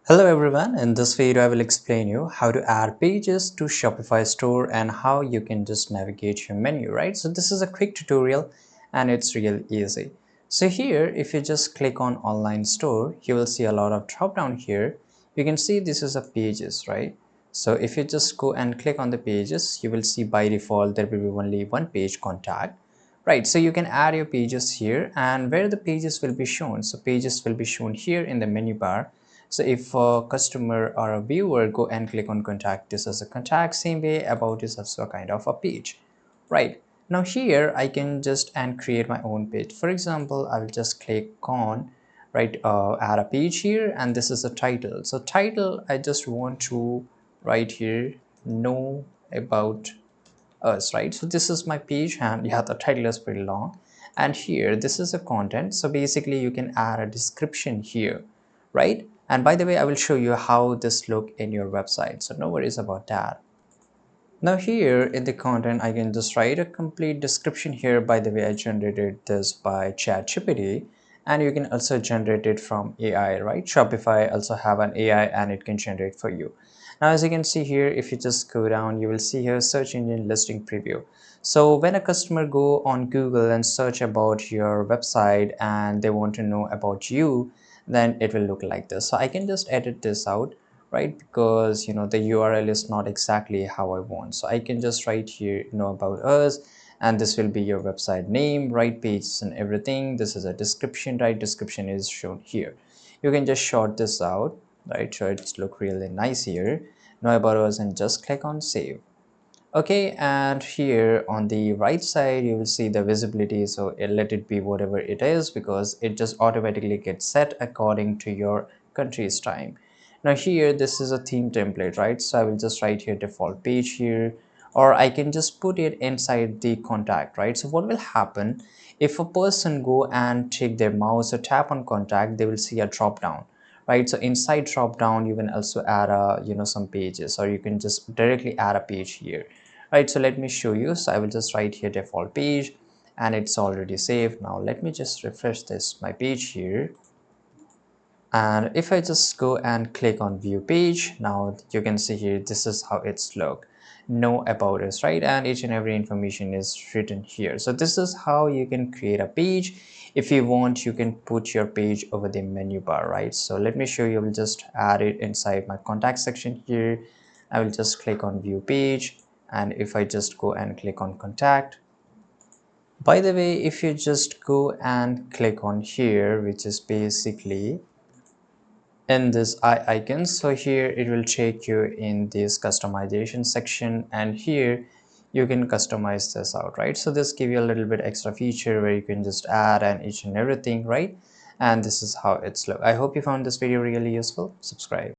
Hello everyone, in this video I will explain you how to add pages to Shopify store and how you can just navigate your menu, right? So this is a quick tutorial and it's real easy. So here if you just click on online store, you will see a lot of drop down here. You can see this is a pages, right? So if you just go and click on the pages, you will see by default there will be only one page contact. Right, so you can add your pages here and where the pages will be shown. So pages will be shown here in the menu bar. So if a customer or a viewer go and click on contact, this as a contact, same way about is also a kind of a page. Right, now here I can just and create my own page. For example, I will just click on add a page here and this is a title. So title, I just want to write here know about us, right? So this is my page and yeah, the title is pretty long. And here this is a content, so basically you can add a description here, right? And by the way, I will show you how this look in your website, so no worries about that. Now here in the content I can just write a complete description here. By the way, I generated this by ChatGPT, and you can also generate it from AI, right? Shopify also have an AI and it can generate for you. Now as you can see here, if you just go down, you will see here search engine listing preview. So when a customer go on Google and search about your website and they want to know about you, then it will look like this. So I can just edit this out, right? Because the URL is not exactly how I want. So I can just write here, know about us, and this will be your website name, right? Pages and everything. This is a description, right? Description is shown here. You can just short this out, right? So it's look really nice here. Know about us and just click on save. Okay, and here on the right side you will see the visibility, so let it be whatever it is because it just automatically gets set according to your country's time. Now here this is a theme template, right? So I will just write here default page here, or I can just put it inside the contact, right? So what will happen if a person go and take their mouse or tap on contact, they will see a drop down, right? So inside drop down you can also add a some pages, or you can just directly add a page here, right? So let me show you. So I will just write here default page and it's already saved. Now let me just refresh this my page here, and if I just go and click on view page, now you can see here this is how it's look. Know about us, right? And each and every information is written here. So this is how you can create a page. If you want, you can put your page over the menu bar, right? So let me show you. I will just add it inside my contact section here. I will just click on view page, and if I just go and click on contact, by the way, if you just go and click on here, which is basically in this eye icon, so here it will take you in this customization section, and here you can customize this out, right? So this give you a little bit extra feature where you can just add and each and everything, right? And this is how it's look. I hope you found this video really useful. Subscribe.